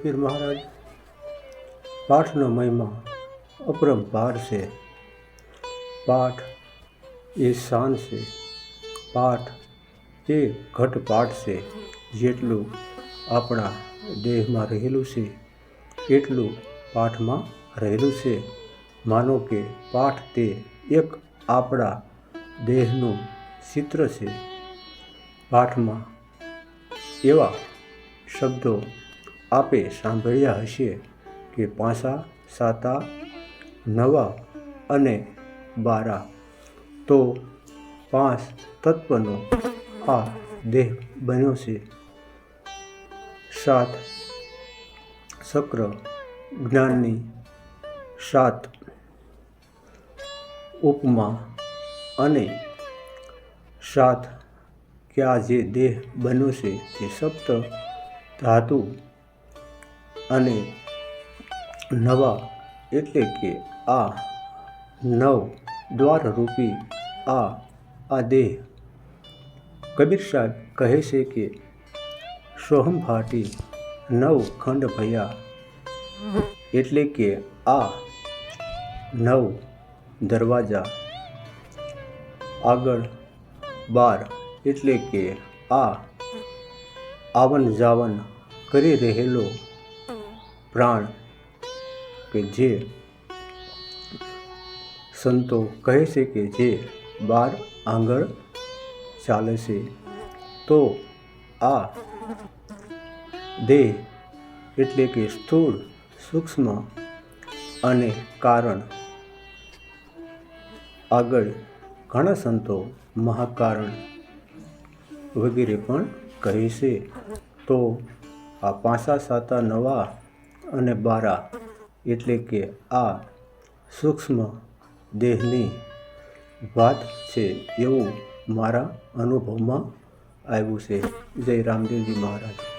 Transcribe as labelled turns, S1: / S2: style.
S1: પીર મહારાજ। પાઠનો મહિમા અપરંપાર છે। પાઠ એ શાન છે। પાઠ એ ઘટપાઠ છે। જેટલું આપણા દેહમાં રહેલું છે એટલું પાઠમાં રહેલું છે। માનો કે પાઠ તે એક આપણા દેહનું ચિત્ર છે। પાઠમાં એવા શબ્દો આપે સાંભળ્યા હશે કે પાંસા સાતા નવા અને બારા, તો 5 તત્વનો આ દેહ બન્યો છે। 7 ચક્ર જ્ઞાનની 7 ઉપમા અને 7 કે આ જે દેહ બન્યો છે તે સપ્ત ધાતુ અને નવા એટલે કે આ 9 દ્વારરૂપી આ દેહ। કબીર સાહેબ કહે છે કે સોહમ ફાટી 9 ખંડ ભયા, એટલે કે આ 9 દરવાજા। આગળ 12 એટલે કે આ આવન જાવન કરી રહેલો પ્રાણ, કે જે સંતો કહે છે કે જે 12 આંગળ ચાલે છે। તો આ દેહ એટલે કે સ્થૂળ, સૂક્ષ્મ અને કારણ। આગળ ઘણા સંતો મહાકારણ વગેરે પણ કહે છે। તો આ પાંસા સાતા નવા અને બારા એટલે કે આ સૂક્ષ્મ દેહની વાત છે એવું મારા અનુભવમાં આવ્યું છે। જય રામદેવજી મહારાજ।